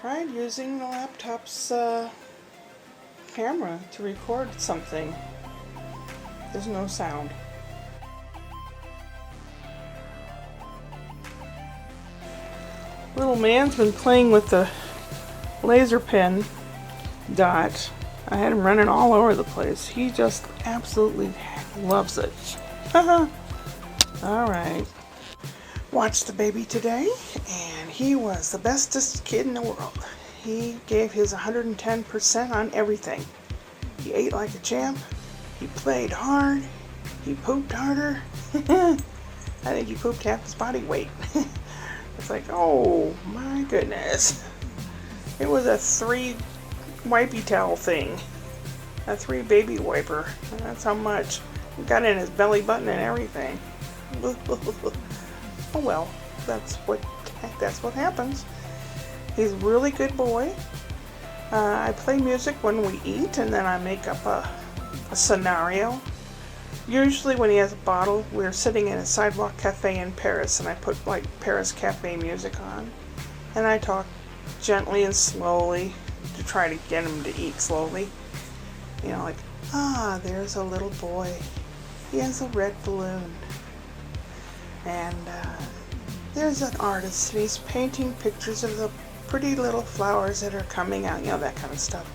Tried using the laptop's camera to record something. There's no sound. Little man's been playing with the laser pen dot. I had him running all over the place. He just absolutely loves it. Alright. Watched the baby today, and he was the bestest kid in the world. He gave his 110% on everything. He ate like a champ. He played hard. He pooped harder. I think he pooped half his body weight. It's like, oh my goodness. It was a 3 wipey towel thing. A 3 baby wiper. That's how much. It got in his belly button and everything. Oh well, that's what happens. He's a really good boy. I play music when we eat, and then I make up a scenario. Usually when he has a bottle, we're sitting in a sidewalk cafe in Paris, and I put like Paris cafe music on, and I talk gently and slowly to try to get him to eat slowly. You know, like, there's a little boy. He has a red balloon. And there's an artist, and he's painting pictures of the pretty little flowers that are coming out, you know, that kind of stuff.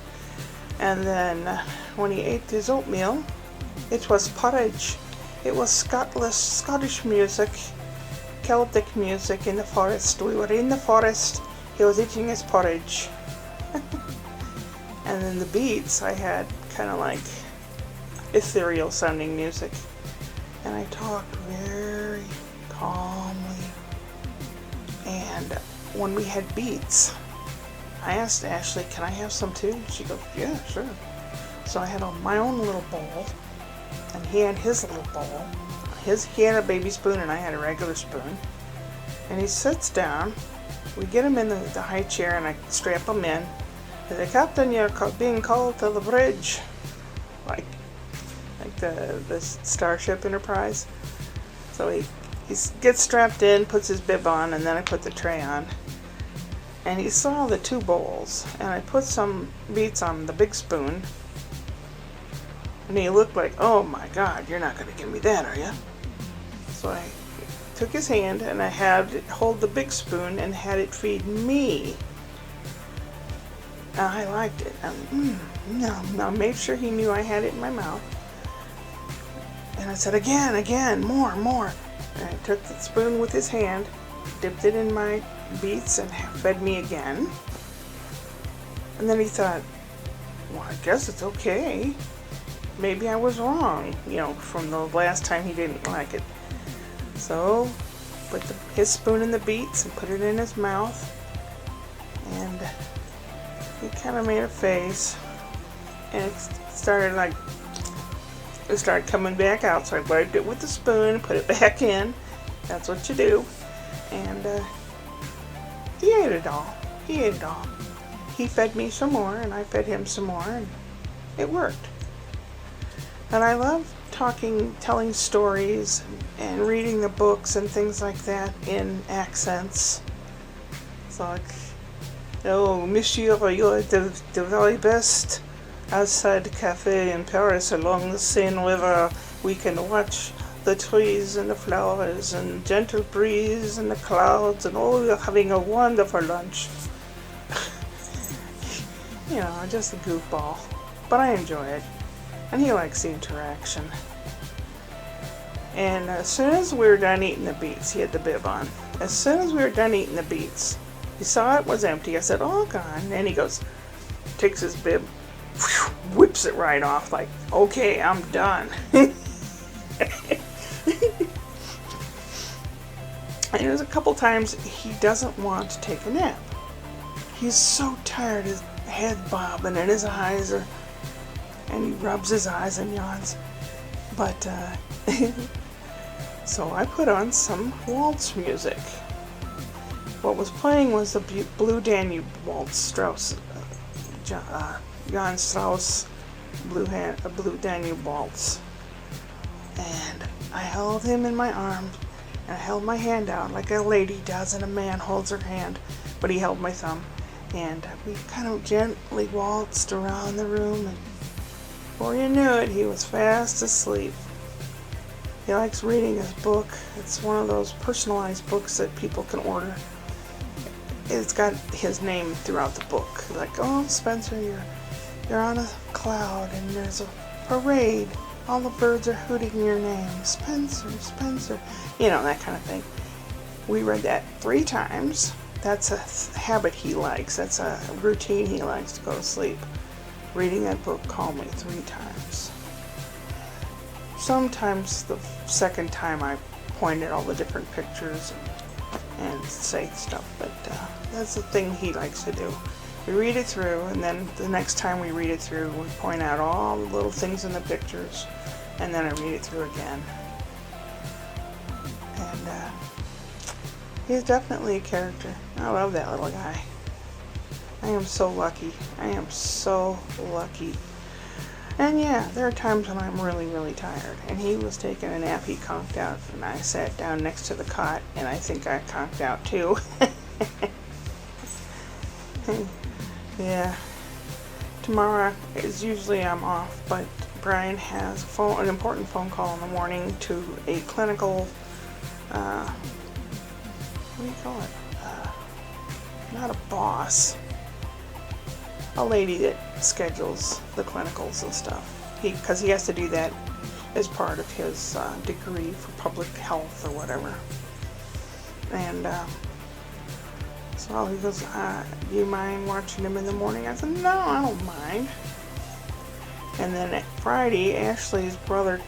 And then when he ate his oatmeal, it was porridge. It was Scottish music, Celtic music in the forest. We were in the forest. He was eating his porridge. And then the beats, I had kind of like ethereal sounding music. And I talked very calmly. And when we had beats, I asked Ashley, can I have some too? She goes, yeah, sure. So I had my own little bowl, and he had his little bowl. He had a baby spoon, and I had a regular spoon. And he sits down. We get him in the high chair, and I strap him in. I say, Captain, you're being called to the bridge. Like the Starship Enterprise. So he gets strapped in, puts his bib on, and then I put the tray on. And he saw the 2 bowls, and I put some beets on the big spoon. And he looked like, oh my God, you're not going to give me that, are you? So I took his hand, and I had it hold the big spoon and had it feed me. And I liked it. I made sure he knew I had it in my mouth. And I said, again, more. And I took the spoon with his hand, dipped it in my beets, and fed me again. And then he thought, well, I guess it's okay. Maybe I was wrong, from the last time he didn't like it. So, put his spoon in the beets and put it in his mouth. And he kind of made a face. And it started coming back out, so I wiped it with the spoon, put it back in. That's what you do. And he ate it all. He fed me some more, and I fed him some more, and it worked. And I love telling stories, and reading the books and things like that in accents. It's like, oh, monsieur, you're the very best. Outside the cafe in Paris along the Seine River, we can watch the trees and the flowers and gentle breeze and the clouds, and we're having a wonderful lunch. Just a goofball. But I enjoy it. And he likes the interaction. And as soon as we were done eating the beets, he had the bib on. As soon as we were done eating the beets, he saw it was empty. I said, oh, gone. And he goes, takes his bib, whips it right off, like, okay, I'm done. And there's a couple times he doesn't want to take a nap. He's so tired, his head bobbing and his eyes are, and he rubs his eyes and yawns. But so I put on some waltz music. What was playing was the Blue Danube Waltz, Strauss, Johann Strauss Blue Danube Waltz. And I held him in my arms, and I held my hand out like a lady does and a man holds her hand, but he held my thumb. And we kind of gently waltzed around the room, and before you knew it, he was fast asleep. He likes reading his book. It's one of those personalized books that people can order. It's got his name throughout the book. Like, oh, Spencer, you're on a cloud, and there's a parade. All the birds are hooting your name. Spencer, Spencer. You know, that kind of thing. We read that 3 times. That's a habit he likes. That's a routine he likes to go to sleep. Reading that book calmly 3 times. Sometimes the second time I point at all the different pictures and say stuff, but that's the thing he likes to do. We read it through, and then the next time we read it through, we point out all the little things in the pictures, and then I read it through again. And he's definitely a character. I love that little guy. I am so lucky. I am so lucky. And yeah, there are times when I'm really, really tired. And he was taking a nap, he conked out, and I sat down next to the cot, and I think I conked out too. Yeah. Tomorrow is usually I'm off, but Brian has an important phone call in the morning to a clinical, what do you call it? Not a boss. A lady that schedules the clinicals and stuff. Because he has to do that as part of his degree for public health or whatever. And so he goes, do you mind watching him in the morning? I said, no, I don't mind. And then at Friday, Ashley's brother's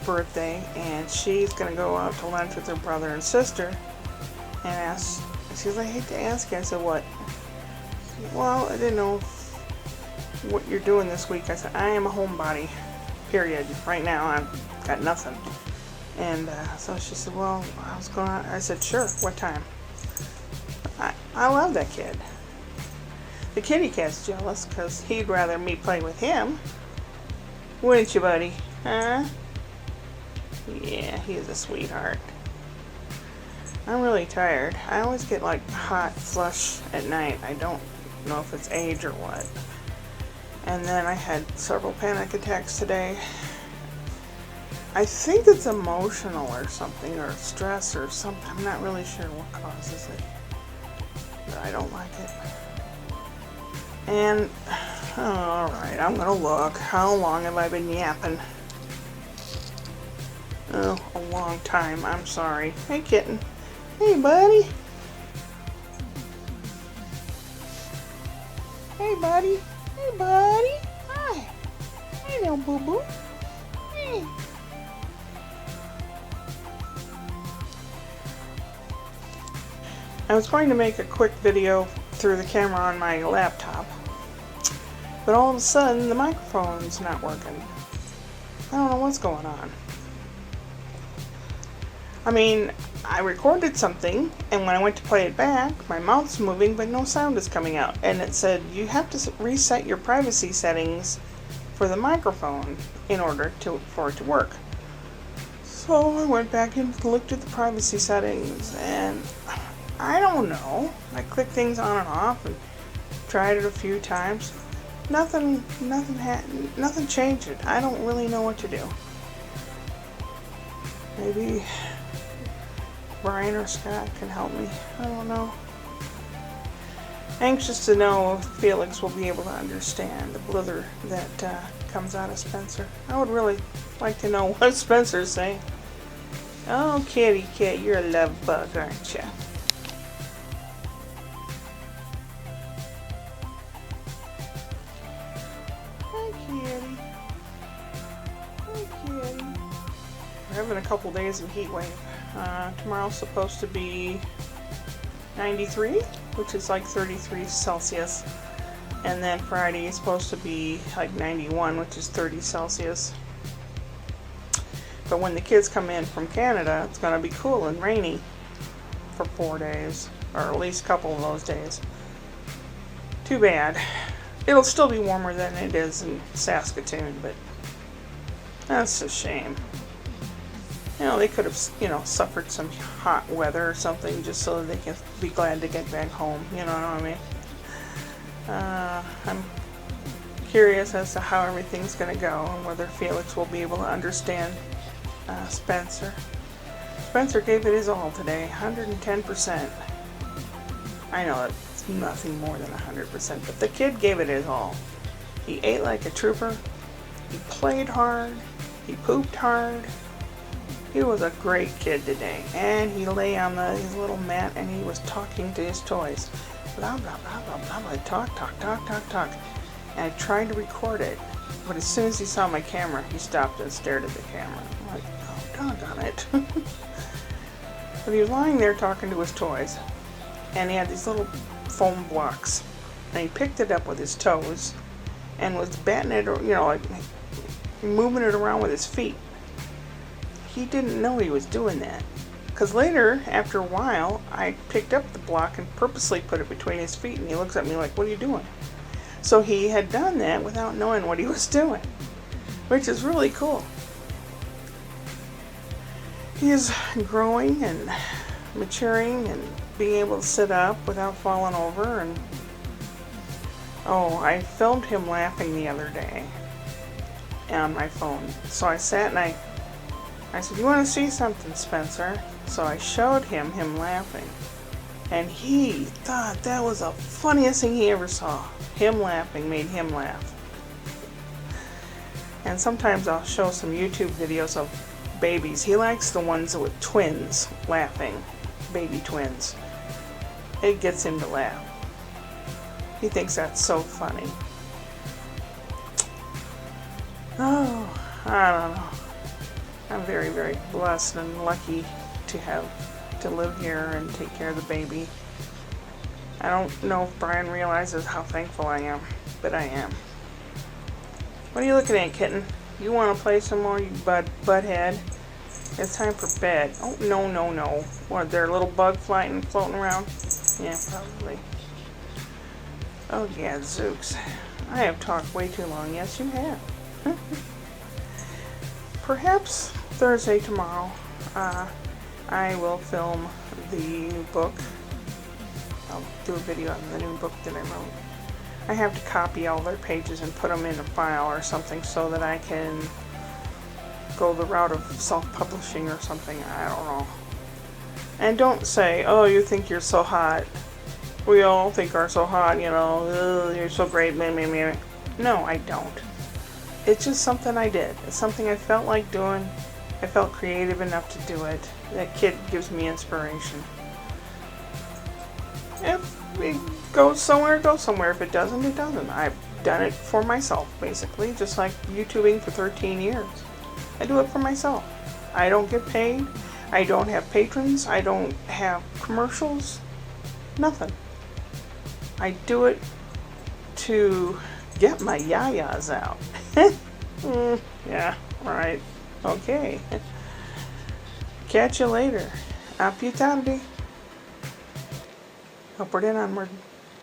birthday, and she's going to go out to lunch with her brother and sister. And she goes, I hate to ask you. I said, what? Well, I didn't know what you're doing this week. I said, I am a homebody, period. Right now, I've got nothing. And so she said, well, I said, sure, what time? I love that kid. The kitty cat's jealous because he'd rather me play with him. Wouldn't you, buddy? Huh? Yeah, he's a sweetheart. I'm really tired. I always get like hot flush at night. I don't know if it's age or what. And then I had several panic attacks today. I think it's emotional or something, or stress or something. I'm not really sure what causes it. But I don't like it. And, alright, I'm gonna look. How long have I been yapping? Oh, a long time. I'm sorry. Hey, kitten. Hey, buddy. Hey, buddy. Hey, buddy. Hi. Hey, little boo-boo. Hey. I was going to make a quick video through the camera on my laptop, but all of a sudden the microphone's not working. I don't know what's going on. I mean, I recorded something, and when I went to play it back, my mouth's moving, but no sound is coming out. And it said, you have to reset your privacy settings for the microphone in order for it to work. So I went back and looked at the privacy settings, and I don't know. I clicked things on and off and tried it a few times. Nothing changed it. I don't really know what to do. Maybe Brian or Scott can help me. I don't know. Anxious to know if Felix will be able to understand the blither that comes out of Spencer. I would really like to know what Spencer's saying. Oh, kitty cat, you're a love bug, aren't you? Hi, kitty. Hi, kitty. We're having a couple days of heat wave. Tomorrow's supposed to be 93, which is like 33 Celsius. And then Friday is supposed to be like 91, which is 30 Celsius. But when the kids come in from Canada, it's going to be cool and rainy for 4 days, or at least a couple of those days. Too bad. It'll still be warmer than it is in Saskatoon, but that's a shame. You know, they could have, suffered some hot weather or something just so that they can be glad to get back home. You know what I mean? I'm curious as to how everything's going to go and whether Felix will be able to understand Spencer. Spencer gave it his all today, 110%. I know it's nothing more than 100%, but the kid gave it his all. He ate like a trooper, he played hard, he pooped hard. He was a great kid today, and he lay on his little mat and he was talking to his toys. Blah, blah, blah, blah, blah, blah, talk, talk, talk, talk, talk. And I tried to record it, but as soon as he saw my camera, he stopped and stared at the camera. I'm like, oh, doggone it. But he was lying there talking to his toys, and he had these little foam blocks, and he picked it up with his toes and was batting it, like moving it around with his feet. He didn't know he was doing that, because later, after a while, I picked up the block and purposely put it between his feet, and he looks at me like, what are you doing? So he had done that without knowing what he was doing, which is really cool. He is growing and maturing and being able to sit up without falling over. And I filmed him laughing the other day on my phone. So I sat and I said, you want to see something, Spencer? So I showed him laughing. And he thought that was the funniest thing he ever saw. Him laughing made him laugh. And sometimes I'll show some YouTube videos of babies. He likes the ones with twins laughing, baby twins. It gets him to laugh. He thinks that's so funny. Oh, I don't know. I'm very, very blessed and lucky to live here and take care of the baby. I don't know if Brian realizes how thankful I am, but I am. What are you looking at, kitten? You want to play some more, you butthead? It's time for bed. Oh, no. What, there a little bug floating around? Yeah, probably. Oh, yeah, zooks. I have talked way too long. Yes, you have. Perhaps Thursday tomorrow, I will film the new book. I'll do a video on the new book that I wrote. I have to copy all their pages and put them in a file or something so that I can go the route of self-publishing or something. I don't know. And don't say, oh, you think you're so hot. We all think we're so hot, you're so great. No, I don't. It's just something I did. It's something I felt like doing. I felt creative enough to do it. That kid gives me inspiration. If it goes somewhere, it goes somewhere. If it doesn't, it doesn't. I've done it for myself, basically, just like YouTubing for 13 years. I do it for myself. I don't get paid. I don't have patrons. I don't have commercials. Nothing. I do it to get my yayas out. Yeah, right. Okay. Catch you later. Upward and onward.